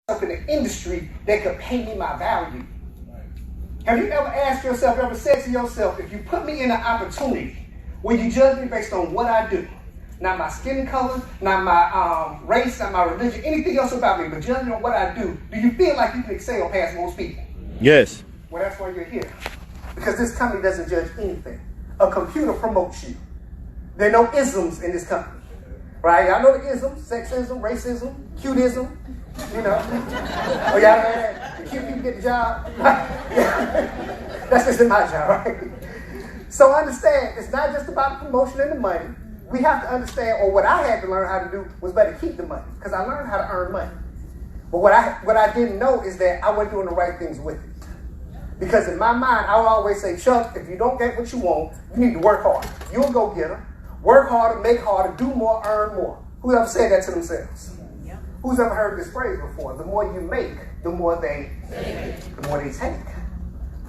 in the industry that could pay me my value. Have you ever asked yourself, ever said to yourself, if you put me in an opportunity where you judge me based on what I do, not my skin color, not my race, not my religion, anything else about me, but judging on what I do you feel like you can excel past most people? Yes. Well, that's why you're here. Because this company doesn't judge anything. A computer promotes you. There are no isms in this company. Right? Y'all know the isms: sexism, racism, cutism, you know. Oh, y'all know that? The cute people get the job. Yeah. That's just in my job, right? So understand, it's not just about the promotion and the money. We have to understand, or what I had to learn how to do was better keep the money, because I learned how to earn money. But what I didn't know is that I wasn't doing the right things with it. Because in my mind, I would always say, Chuck, if you don't get what you want, you need to work harder. You'll go get them. Work harder, make harder, do more, earn more. Who ever said that to themselves? Yeah. Who's ever heard this phrase before? The more you make, the more they take.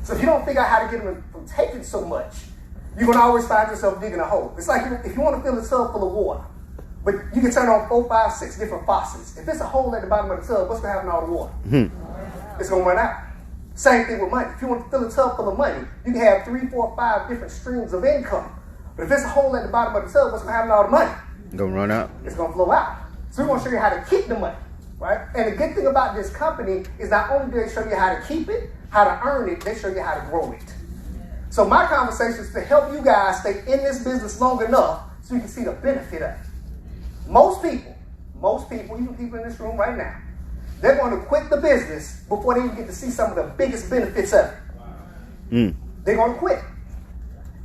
So if you don't figure out how to get them from taking so much, you're going to always find yourself digging a hole. It's like if you want to fill a tub full of water, but you can turn on 4, 5, 6 different faucets. If there's a hole at the bottom of the tub, what's going to happen to all the water? Mm-hmm. It's going to run out. Same thing with money. If you want to fill a tub full of money, you can have 3, 4, 5 different streams of income. But if there's a hole at the bottom of the tub, what's going to happen to all the money? It's going to run out. It's going to flow out. So we're going to show you how to keep the money, right? And the good thing about this company is not only do they show you how to keep it, how to earn it, they show you how to grow it. So my conversation is to help you guys stay in this business long enough so you can see the benefit of it. Most people, even people in this room right now, they're going to quit the business before they even get to see some of the biggest benefits of it. They're going to quit.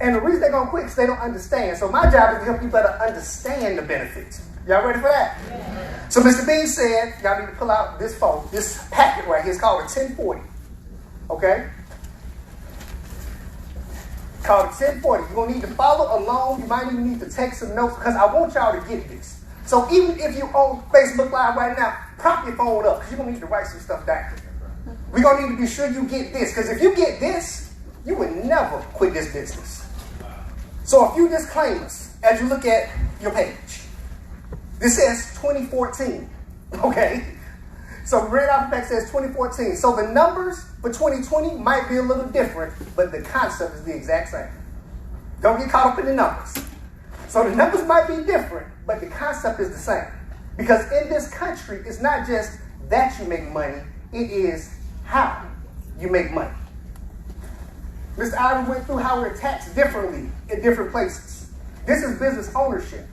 And the reason they're going to quit is they don't understand. So my job is to help you better understand the benefits. Y'all ready for that? Yeah. So Mr. Bean said, y'all need to pull out this phone, this packet right here. It's called a 1040. Okay? Called a 1040. You're going to need to follow along. You might even need to take some notes because I want y'all to get this. So even if you're on Facebook Live right now, prop your phone up because you're going to need to write some stuff down. We're going to need to be sure you get this, because if you get this, you would never quit this business. So a few disclaimers as you look at your page. This says 2014, okay? So red off the back says 2014. So the numbers for 2020 might be a little different, but the concept is the exact same. Don't get caught up in the numbers. So the numbers might be different, but the concept is the same. Because in this country, it's not just that you make money, it is how you make money. Mr. Ivan went through how we're taxed differently in different places. This is business ownership.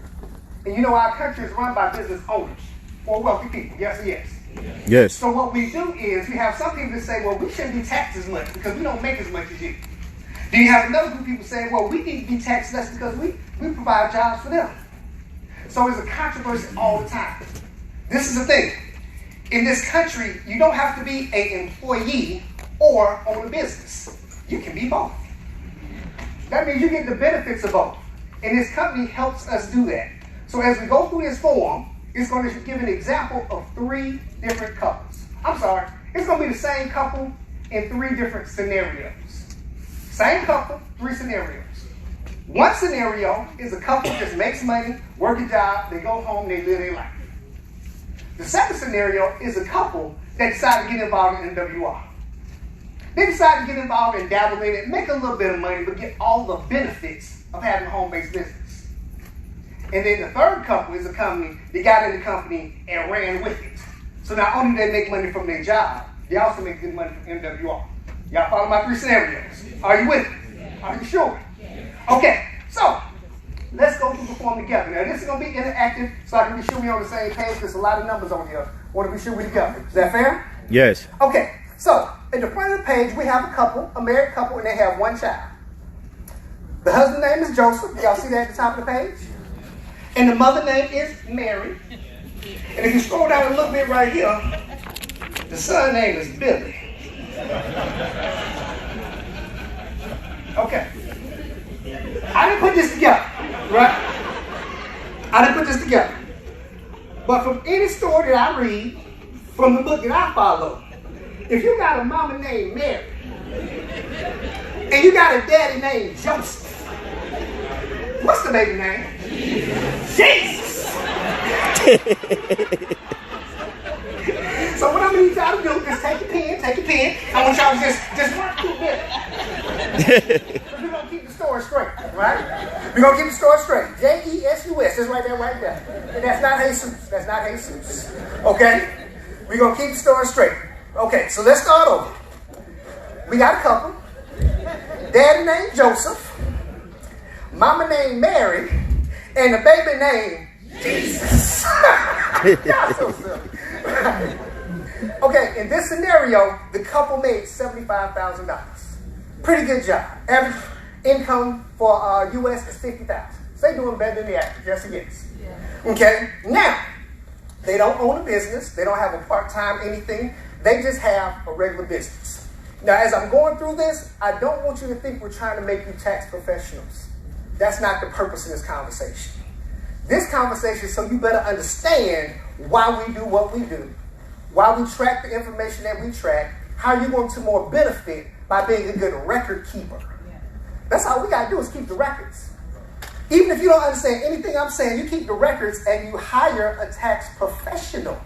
And you know our country is run by business owners or wealthy people. Yes or yes? Yes. So what we do is we have some people that say, well, we shouldn't be taxed as much because we don't make as much as you. Then you have another group of people saying, well, we need to be taxed less because we provide jobs for them. So it's a controversy all the time. This is the thing. In this country, you don't have to be an employee or own a business. You can be both. That means you get the benefits of both. And this company helps us do that. So as we go through this form, it's going to give an example of 3 different couples. I'm sorry. It's going to be the same couple in 3 different scenarios. Same couple, 3 scenarios. One scenario is a couple just makes money, work a job, they go home, they live their life. The second scenario is a couple that decide to get involved in WR. They decide to get involved and dabble in it, make a little bit of money, but get all the benefits of having a home-based business. And then the third couple is a company that got in the company and ran with it. So not only do they make money from their job, they also make good money from MWR. Y'all follow my 3 scenarios? Are you with me? Are you sure? Okay, so let's go through the form together. Now this is going to be interactive, so I can be sure we're on the same page. There's a lot of numbers on here. I want to be sure we're together. Is that fair? Yes. Okay, so at the front of the page, we have a couple, a married couple, and they have 1 child. The husband's name is Joseph. Y'all see that at the top of the page? And the mother name is Mary. And if you scroll down a little bit right here, the son's name is Billy. Okay. I didn't put this together, right? I didn't put this together. But from any story that I read, from the book that I follow, if you got a mama named Mary, and you got a daddy named Joseph, what's the baby name? Jesus! So what I'm going to need y'all to do is take a pen. I want y'all to just work through this. We're going to keep the story straight, right? We're going to keep the story straight. J-E-S-U-S, that's right there. And that's not Jesus. Okay? We're going to keep the story straight. Okay, so let's start over. We got a couple. Daddy named Joseph. Mama named Mary. And the baby named Jesus. Y'all so silly. Okay, in this scenario, the couple made $75,000. Pretty good job. Average income for U.S. is $50,000. So they're doing better than the average, yes or yes. Yeah. Okay, now, they don't own a business. They don't have a part-time anything. They just have a regular business. Now, as I'm going through this, I don't want you to think we're trying to make you tax professionals. That's not the purpose of this conversation. This conversation is so you better understand why we do what we do, why we track the information that we track, how you're going to more benefit by being a good record keeper. That's all we got to do is keep the records. Even if you don't understand anything I'm saying, you keep the records and you hire a tax professional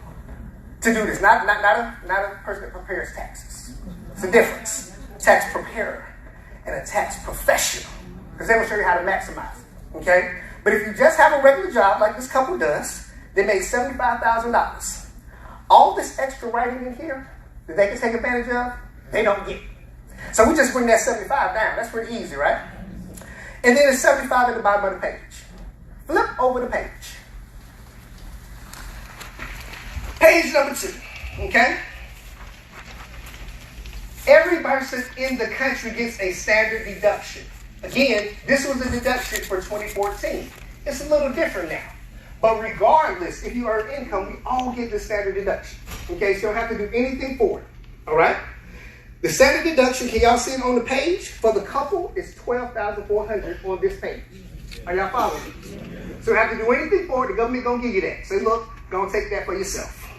to do this. Not a person that prepares taxes. It's a difference. Tax preparer and a tax professional. Because they will show you how to maximize it. Okay? But if you just have a regular job like this couple does, they made $75,000. All this extra writing in here that they can take advantage of, they don't get. So we just bring that 75 down. That's pretty easy, right? And then it's 75 at the bottom of the page. Flip over the page. Page number 2. Okay? Every person in the country gets a standard deduction. Again, this was a deduction for 2014. It's a little different now. But regardless, if you earn income, we all get the standard deduction. Okay, so you don't have to do anything for it. All right? The standard deduction, can y'all see it on the page? For the couple, it's $12,400 on this page. Are y'all following me? So you don't have to do anything for it. The government going to give you that. Say, look, go and take that for yourself.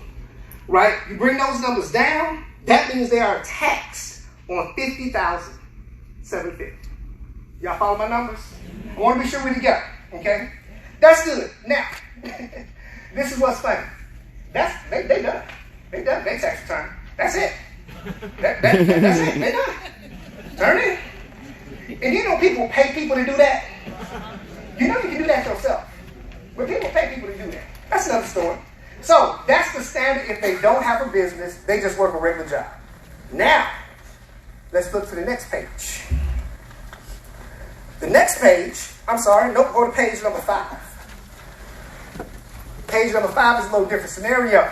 Right? You bring those numbers down, that means they are taxed on $50,750. Y'all follow my numbers? I want to be sure we're together. Okay? That's good. Now, this is what's funny. They done. They done their tax return. That's it. That's it. They done. Turn in. And you know people pay people to do that? You know you can do that yourself. But people pay people to do that. That's another story. So that's the standard if they don't have a business, they just work a regular job. Now, let's look to the next page. The next page, go to page number 5. Page number 5 is a little different scenario.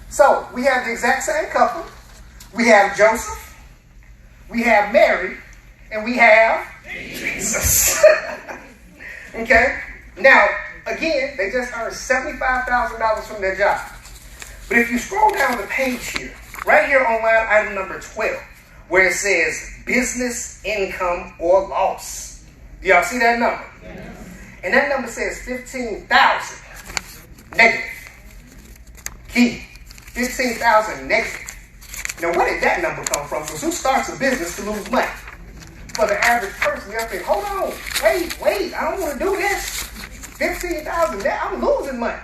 So, we have the exact same couple. We have Joseph, we have Mary, and we have Jesus. Okay? Now, again, they just earned $75,000 from their job. But if you scroll down the page here, right here on line item number 12, where it says business income or loss. Do y'all see that number? Yes. And that number says 15,000 negative. Key. 15,000 negative. Now, where did that number come from? Because who starts a business to lose money? For the average person, they'll think, hold on, wait, I don't want to do this. 15,000, I'm losing money.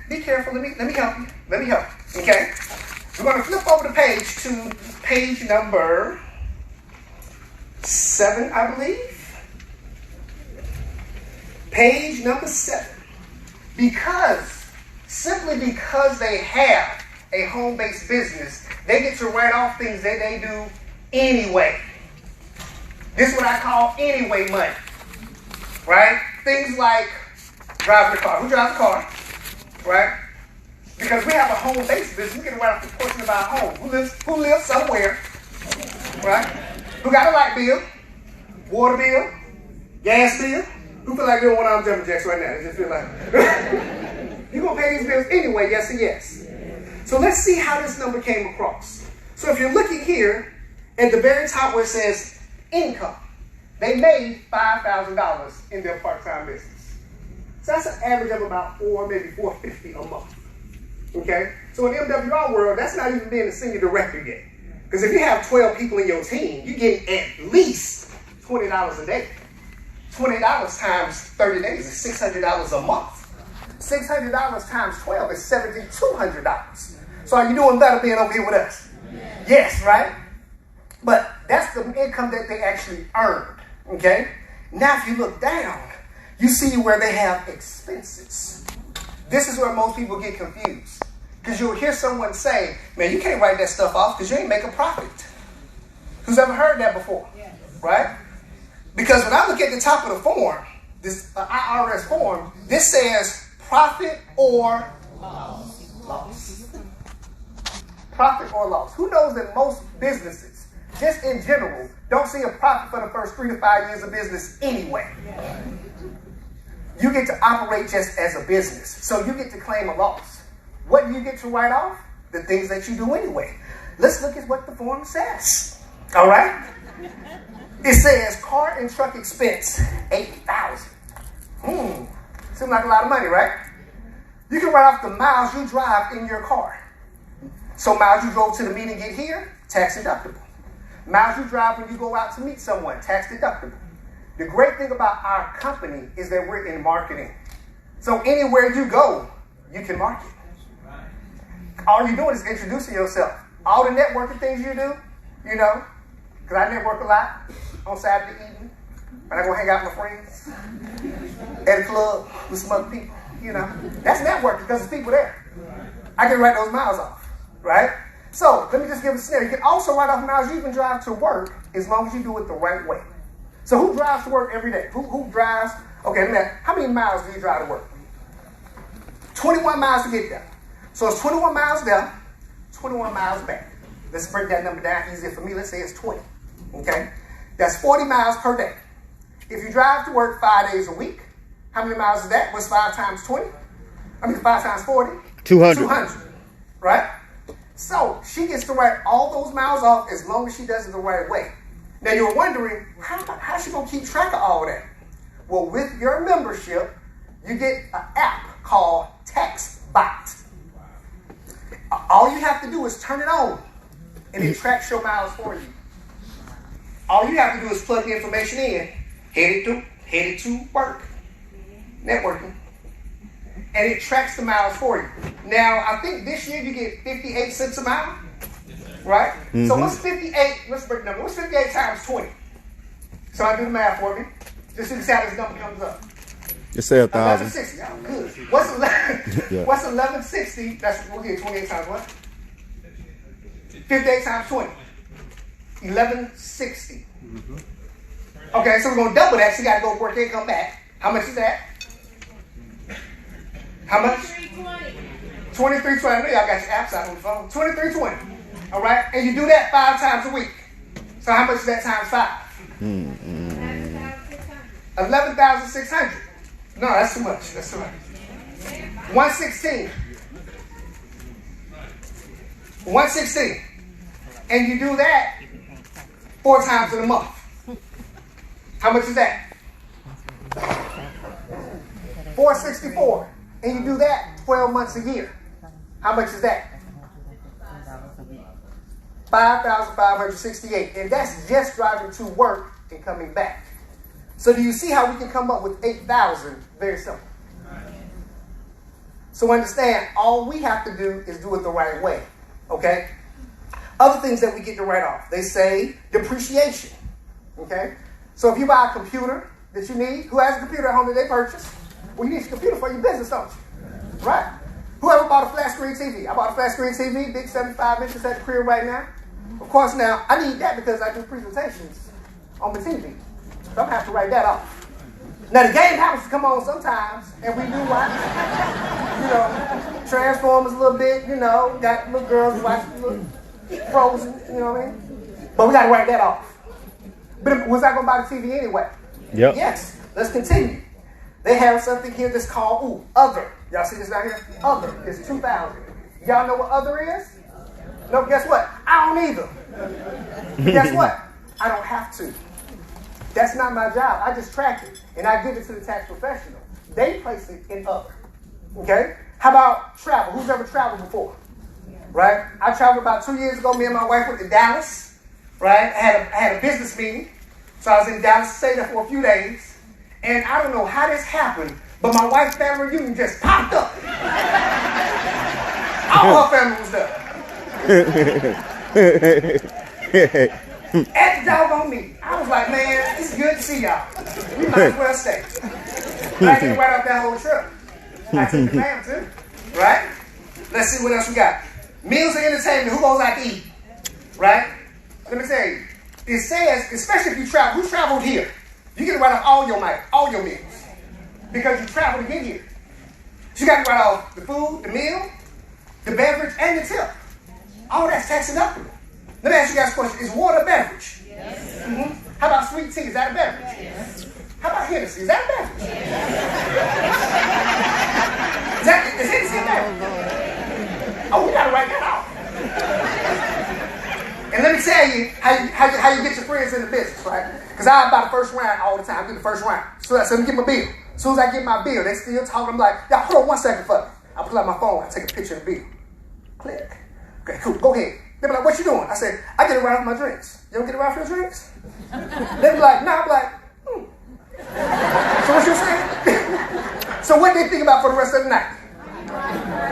Be careful, let me help you. Okay? We're going to flip over the page to page number 7, I believe. Page number 7. Simply because they have a home-based business, they get to write off things that they do anyway. This is what I call anyway money. Right? Things like driving the car. Who drives a car? Right? Because we have a home-based business, we can write off a portion of our home. Who lives somewhere? Right? Who got a light bill? Water bill? Gas bill? Who feel like doing one arm jumping jacks right now? They just feel like you're going to pay these bills anyway, yes and yes. So let's see how this number came across. So if you're looking here, at the very top where it says income, they made $5,000 in their part-time business. So that's an average of about maybe $450 a month. Okay? So in the MWR world, that's not even being a senior director yet. Because if you have 12 people in your team, you're getting at least $20 a day. $20 times 30 days is $600 a month. $600 times 12 is $7,200. So are you doing better being over here with us? Yes, right? But that's the income that they actually earned, okay? Now if you look down, you see where they have expenses. This is where most people get confused. Because you'll hear someone say, man, you can't write that stuff off because you ain't make a profit. Who's ever heard that before? Yes. Right? Because when I look at the top of the form, this IRS form, this says profit or loss. Profit or loss. Who knows that most businesses, just in general, don't see a profit for the first 3 to 5 years of business anyway? You get to operate just as a business. So you get to claim a loss. What do you get to write off? The things that you do anyway. Let's look at what the form says. All right? It says car and truck expense, $8,000. Seems like a lot of money, right? You can write off the miles you drive in your car. So miles you drove to the meeting, get here, tax deductible. Miles you drive when you go out to meet someone, tax deductible. The great thing about our company is that we're in marketing. So anywhere you go, you can market. All you're doing is introducing yourself. All the networking things you do, you know, because I network a lot on Saturday evening. And I go hang out with my friends at a club with some other people, you know. That's networking because there's people there. I can write those miles off, right? So let me just give a scenario. You can also write off miles you can drive to work as long as you do it the right way. So who drives to work every day? Who drives? Okay, let me ask, how many miles do you drive to work? 21 miles to get there. So it's 21 miles there, 21 miles back. Let's break that number down easier for me. Let's say it's 20. Okay? That's 40 miles per day. If you drive to work 5 days a week, how many miles is that? What's 5 times 20? 5 times 40? 200. 200. Right? So she gets to write all those miles off as long as she does it the right way. Now you're wondering, how's she going to keep track of all of that? Well, with your membership, you get an app called TaxBot. All you have to do is turn it on, and it tracks your miles for you. All you have to do is plug the information in, headed to work, networking, and it tracks the miles for you. Now, I think this year you get 58 cents a mile, right? Mm-hmm. So what's 58? Let's break the number. What's 58 times 20? So I do the math for me. Just so you see how this number comes up. Just say 1,000. 1160. Oh, good. What's 1160? That's we'll get 28 times what? 58 times 20. 1160. Mm-hmm. Okay, so we're gonna double that. So you got to go work and come back. How much is that? How much? 2320. 2320. I know y'all got your apps out on the phone. 2320. All right, and you do that 5 times a week. So how much is that times 5? 11,600. No, that's too much. That's too much. 116. 116. And you do that 4 times in a month. How much is that? 464. And you do that 12 months a year. How much is that? 5,568. And that's just driving to work and coming back. So do you see how we can come up with 8,000? Very simple. So understand, all we have to do is do it the right way. Okay? Other things that we get to write off. They say depreciation. Okay? So if you buy a computer that you need, who has a computer at home that they purchase? Well, you need a computer for your business, don't you? Right? Whoever bought a flat screen TV? I bought a flat screen TV, big 75 inches at the crib right now. Of course, now, I need that because I do presentations on the TV. So I'm going to have to write that off. Now, the game happens to come on sometimes, and we do watch, Transformers a little bit, got little girls watching little Frozen, you know what I mean? But we got to write that off. But was I going to buy the TV anyway? Yep. Yes. Let's continue. They have something here that's called, other. Y'all see this down here? Other is 2,000. Y'all know what other is? No, guess what? I don't either. Guess what? I don't have to. That's not my job. I just track it, and I give it to the tax professional. They place it in other. Okay? How about travel? Who's ever traveled before? Right? I traveled about 2 years ago. Me and my wife went to Dallas. Right? I had a business meeting. So I was in Dallas, stayed there for a few days. And I don't know how this happened, But my wife's family reunion just popped up. All her family was there. At the doggone meeting. I was like, man, it's good to see y'all. We might as well stay. But I didn't write off that whole trip. I took the fam too. Right? Let's see what else we got. Meals and entertainment. Who goes out to eat? Right? Let me tell you. It says, especially if you travel, who traveled here? You get to write off all your meals. Because you traveled to get here. So you got to write off the food, the meal, the beverage, and the tip. All that's tax deductible. Let me ask you guys a question. Is water a beverage? Yes. Mm-hmm. How about sweet tea? Is that a beverage? Yes. How about Hennessy? Is that a beverage? Yes. Is Hennessy a beverage? Oh, we got to write that off. And let me tell you how you get your friends in the business, right? Because I buy the first round all the time. I do the first round. So let me get my bill. As soon as I get my bill, they still talking. I'm like, y'all, hold on 1 second for me. I pull out my phone. I take a picture of the bill. Click. Okay, cool. Go ahead. They be like, what you doing? I said, I get it right off my drinks. You don't get it right off your drinks? They be like, nah. I'm like, So what you saying? So what they think about for the rest of the night?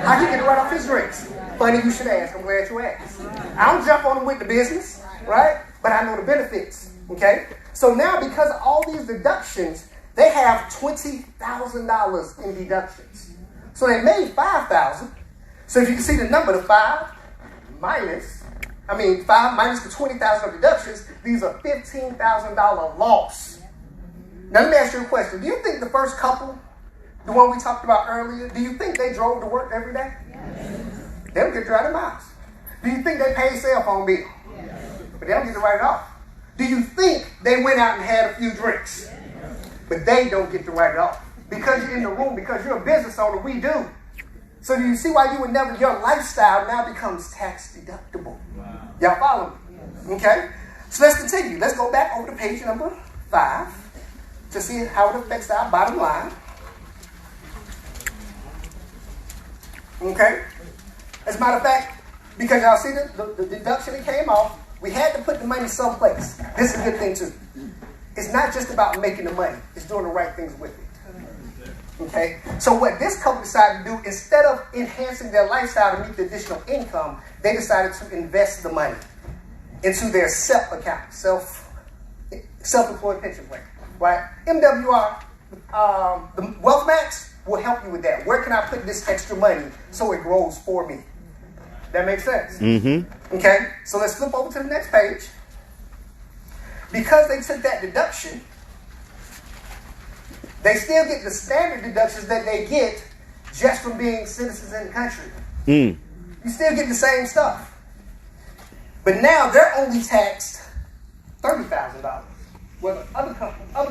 How he get it right off his drinks? Funny you should ask. I'm glad you asked. I don't jump on them with the business, right? But I know the benefits, okay? So now because of all these deductions, they have $20,000 in deductions. So they made $5,000. So if you can see the number, the 5 minus the $20,000 of deductions, these are $15,000 loss. Now let me ask you a question. Do you think the first couple, the one we talked about earlier, do you think they drove to work every day? Yes. They don't get to drive their miles. Do you think they paid cell phone bill? Yes. But they don't get to write it off. Do you think they went out and had a few drinks? Yes. But they don't get to write it off. Because you're in the room, because you're a business owner, we do. So do you see why your lifestyle now becomes tax deductible? Wow. Y'all follow me? Yes. Okay? So let's continue. Let's go back over to page number 5 to see how it affects our bottom line. Okay? As a matter of fact, because y'all see the deduction that came off, we had to put the money someplace. This is a good thing too. It's not just about making the money. It's doing the right things with it. Okay? So what this couple decided to do, instead of enhancing their lifestyle to meet the additional income, they decided to invest the money into their SEP account, self-employed pension plan. Right? MWR, the Wealth Max will help you with that. Where can I put this extra money so it grows for me? That makes sense? Mm-hmm. Okay? So let's flip over to the next page. Because they took that deduction, they still get the standard deductions that they get just from being citizens in the country. You still get the same stuff. But now they're only taxed $30,000. Well, the other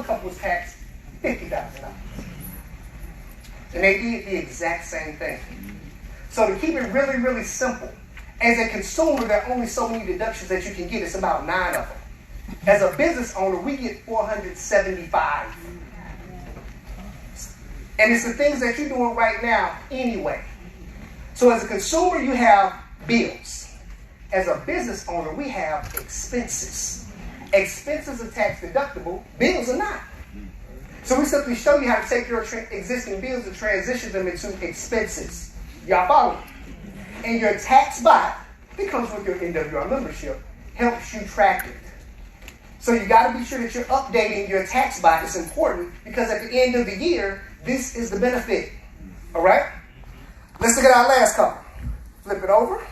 couple was taxed $50,000. And they did the exact same thing. So to keep it really, really simple, as a consumer, there are only so many deductions that you can get. It's about 9 of them. As a business owner, we get 475. And it's the things that you're doing right now anyway. So as a consumer, you have bills. As a business owner, we have expenses. Expenses are tax deductible. Bills are not. So we simply show you how to take your existing bills and transition them into expenses. Y'all follow me? And your tax bot, that comes with your NWR membership, helps you track it. So you got to be sure that you're updating your tax bot. It's important because at the end of the year, this is the benefit. All right? Let's look at our last couple. Flip it over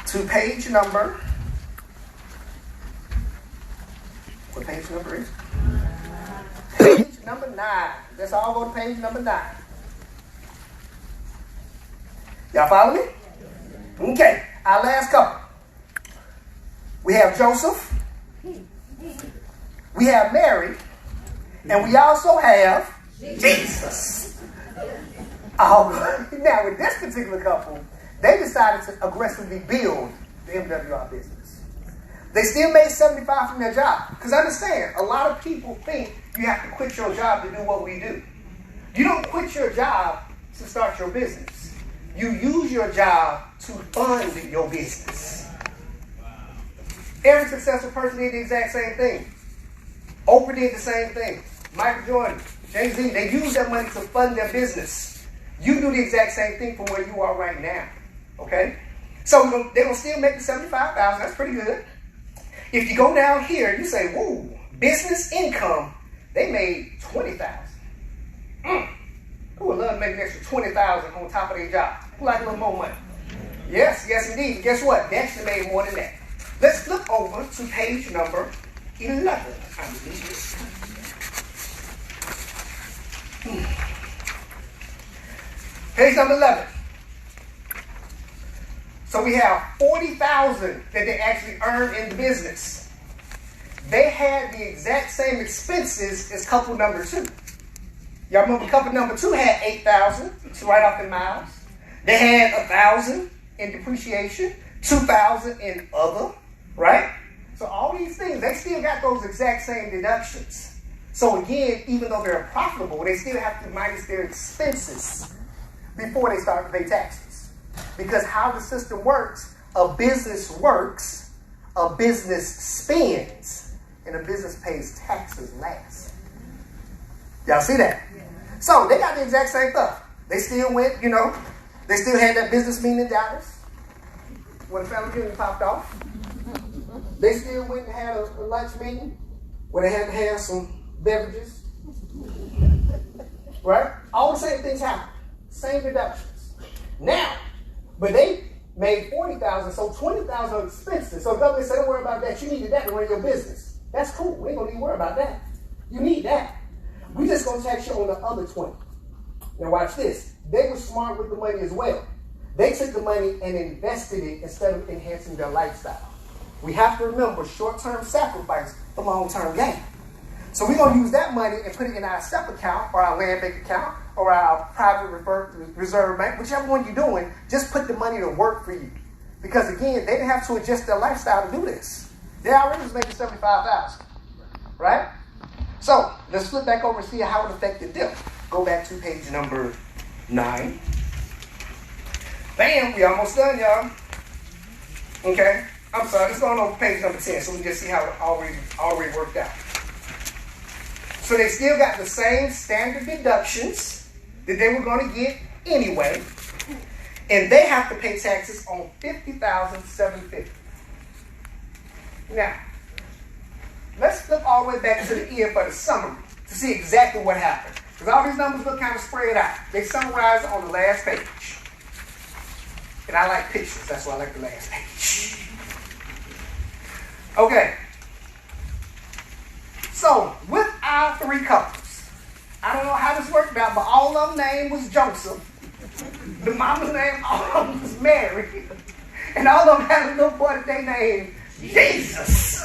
to page number. What page number is it? Page number 9. Let's all go to page number 9. Y'all follow me? Okay. Our last couple. We have Joseph. We have Mary. And we also have Jesus. Now, with this particular couple, they decided to aggressively build the MWR business. They still made $75 from their job. Because understand, a lot of people think you have to quit your job to do what we do. You don't quit your job to start your business. You use your job to fund your business. Every successful person did the exact same thing. Oprah did the same thing. Michael Jordan, Jay-Z, they use that money to fund their business. You do the exact same thing from where you are right now. Okay? So they're going to still make the $75,000. That's pretty good. If you go down here, you say, whoa, business income, they made $20,000. Who would love to make an extra $20,000 on top of their job? Who like a little more money? Yes, yes indeed. But guess what? They actually made more than that. Let's flip over to page number 11. Page number 11. So we have $40,000 that they actually earned in the business. They had the exact same expenses as couple number 2. Y'all remember couple number 2 had $8,000 to write off in miles. They had $1,000 in depreciation, $2,000 in other, right? So all these things, they still got those exact same deductions. So again, even though they're profitable, they still have to minus their expenses before they start to pay taxes. Because how the system works, a business spends, and a business pays taxes last. Y'all see that? So they got the exact same stuff. They still went, they still had that business meeting in Dallas when the family reunion popped off. They still went and had a lunch meeting where they had to have some beverages. Right? All the same things happen. Same deductions. Now, but they made $40,000, so $20,000 of expenses. So the government said, don't worry about that. You needed that to run your business. That's cool. We ain't gonna need to worry about that. You need that. We just gonna tax you on the other 20. Now watch this. They were smart with the money as well. They took the money and invested it instead of enhancing their lifestyle. We have to remember short-term sacrifice for long-term gain. So we're going to use that money and put it in our SEP account or our land bank account or our private reserve bank, whichever one you're doing, just put the money to work for you. Because again, they didn't have to adjust their lifestyle to do this. They already was making $75,000, right? So let's flip back over and see how it affected them. Go back to page number 9. Bam, we almost done, y'all. Okay, I'm sorry, let's go on over page number 10 so we can just see how it already worked out. So they still got the same standard deductions that they were going to get anyway, and they have to pay taxes on $50,750. Now, let's flip all the way back to the end for the summary to see exactly what happened. Because all these numbers look kind of spread out. They summarize on the last page. And I like pictures, that's why I like the last page. Okay. So, with our 3 couples, I don't know how this worked out, but all of them name was Joseph. The mama's name, all of them was Mary. And all of them had a little boy that they named Jesus.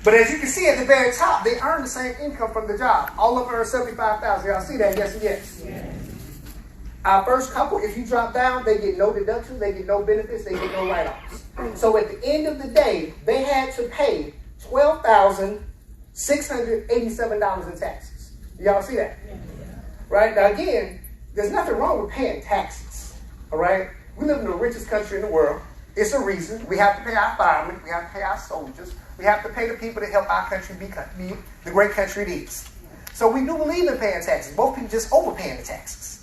But as you can see at the very top, they earn the same income from the job. All of them earn $75,000. Y'all see that? Yes and yes. Yes. Our first couple, if you drop down, they get no deductions, they get no benefits, they get no write-offs. So at the end of the day, they had to pay $12,687 in taxes. Y'all see that? Right? Now again, there's nothing wrong with paying taxes. All right? We live in the richest country in the world. It's a reason. We have to pay our firemen, we have to pay our soldiers, we have to pay the people that help our country be the great country it is. So we do believe in paying taxes. Both people just overpaying the taxes.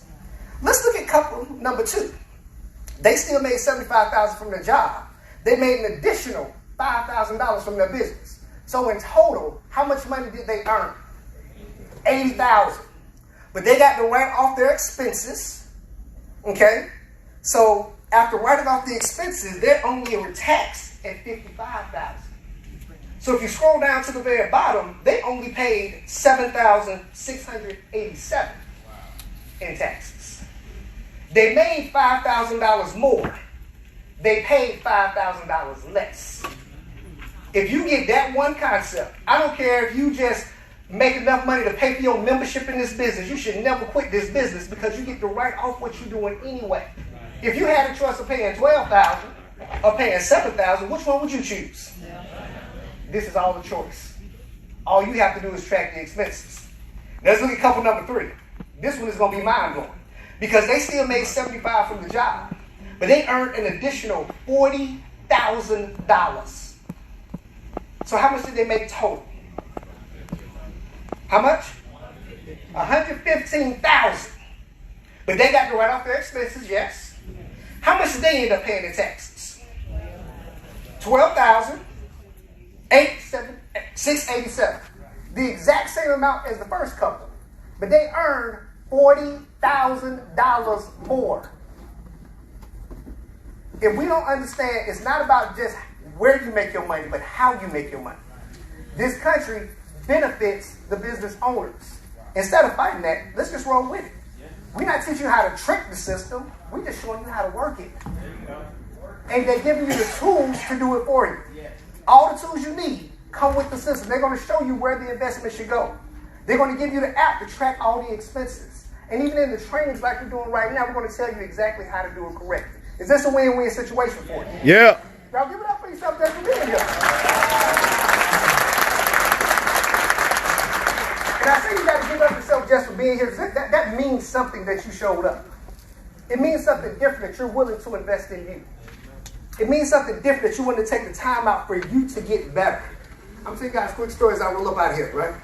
Let's look at couple number 2. They still made $75,000 from their job. They made an additional $5,000 from their business. So in total, how much money did they earn? $80,000. But they got to write off their expenses. Okay? So after writing off the expenses, they only were taxed at $55,000. So if you scroll down to the very bottom, they only paid $7,687 in taxes. They made $5,000 more. They paid $5,000 less. If you get that one concept, I don't care if you just make enough money to pay for your membership in this business. You should never quit this business because you get to write off what you're doing anyway. If you had a choice of paying $12,000 or paying $7,000, which one would you choose? This is all the choice. All you have to do is track the expenses. Now let's look at couple number 3. This one is going to be mind-blowing because they still made $75,000 from the job, but they earned an additional $40,000. So how much did they make total? How much? $115,000. But they got to write off their expenses, yes. How much did they end up paying in taxes? $12,687. The exact same amount as the first couple. But they earned $40,000 more. If we don't understand, it's not about just where you make your money, but how you make your money. This country benefits the business owners. Instead of fighting that, let's just roll with it. We're not teaching you how to trick the system. We're just showing you how to work it. And they're giving you the tools to do it for you. All the tools you need come with the system. They're going to show you where the investment should go. They're going to give you the app to track all the expenses. And even in the trainings like we're doing right now, we're going to tell you exactly how to do it correctly. Is this a win-win situation for you? Yeah. Now give it up for yourself just for being here. And I say you got to give up yourself just for being here. That means something that you showed up. It means something different that you're willing to invest in you. It means something different that you want to take the time out for you to get better. I'm telling you guys quick stories. I will up out of here, right?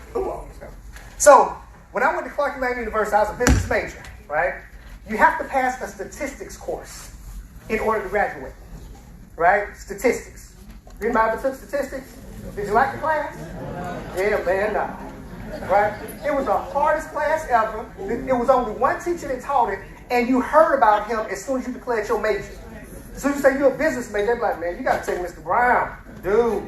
So when I went to Clark Atlanta University, I was a business major, right? You have to pass a statistics course in order to graduate, right? Statistics. Anybody ever took statistics? Did you like the class? Yeah, man, no. Right? It was the hardest class ever. It was only one teacher that taught it, and you heard about him as soon as you declared your major. As soon as you say you're a business major, they're like, man, you got to take Mr. Brown. Dude,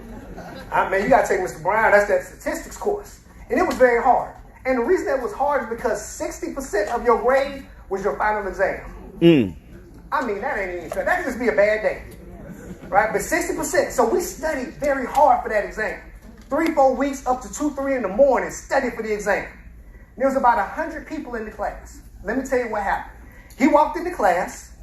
man, you got to take Mr. Brown. That's that statistics course. And it was very hard. And the reason that was hard is because 60% of your grade was your final exam. I mean, that ain't even fair. That could just be a bad day, right? But 60%. So we studied very hard for that exam. 3-4 weeks up to 2-3 in the morning, studied for the exam. And there was about 100 people in the class. Let me tell you what happened. He walked into class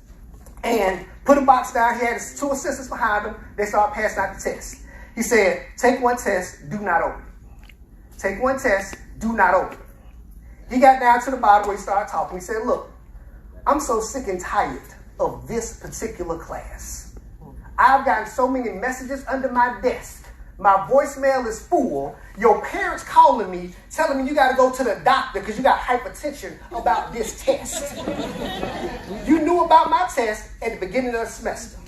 and put a box down. He had his 2 assistants behind him. They started passing out the test. He said, take one test, do not open it. Take one test, do not open it. He got down to the bottom where he started talking. He said, look, I'm so sick and tired of this particular class. I've gotten so many messages under my desk. My voicemail is full. Your parents calling me, telling me you got to go to the doctor because you got hypertension about this test. You knew about my test at the beginning of the semester.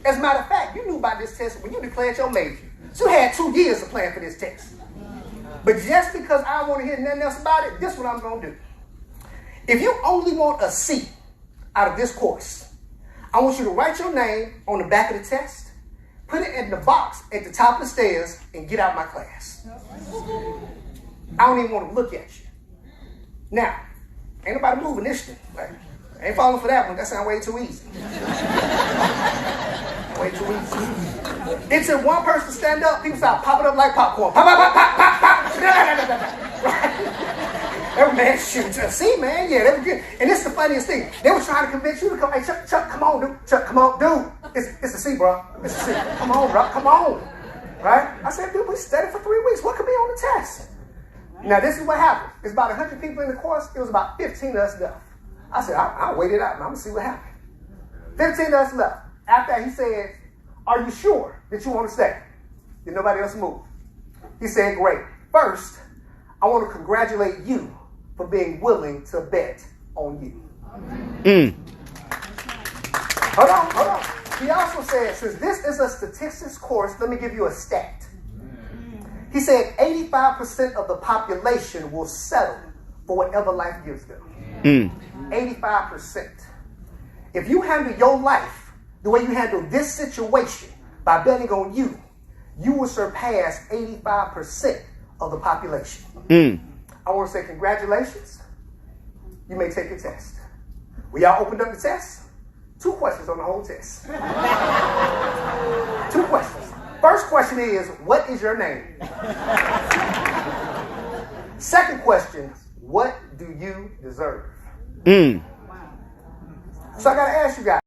As a matter of fact, you knew about this test when you declared your major. So you had 2 years to plan for this test. But just because I want to hear nothing else about it, this is what I'm going to do. If you only want a C out of this course, I want you to write your name on the back of the test, put it in the box at the top of the stairs, and get out of my class. I don't even want to look at you. Now, ain't nobody moving this thing. Right? I ain't falling for that one. That sounds way too easy. Way too easy. It took one person stand up, people start popping up like popcorn. Pop, pop, pop, pop, pop, pop. Right? Every man shoot. See, man, yeah, they were good. And this is the funniest thing. They were trying to convince you to come. Hey, Chuck, come on, dude. Chuck, come on, dude. It's a C, bro. It's a C. Come on, bro. Come on. Right? I said, dude, we studied for 3 weeks. What could be on the test? Now, this is what happened. It's about 100 people in the course. It was about 15 of us left. I said, I'll wait it out, and I'm going to see what happens. 15 of us left. After that, he said, are you sure that you want to stay? Did nobody else move? He said, great. First, I want to congratulate you for being willing to bet on you. Hold on. He also said, since this is a statistics course, let me give you a stat. He said 85% of the population will settle for whatever life gives them. 85%. If you handle your life the way you handle this situation by betting on you, you will surpass 85% of the population. I want to say congratulations. You may take your test. We all opened up the test. 2 questions on the whole test. 2 questions. First question is, what is your name? Second question, what do you deserve? So I got to ask you guys.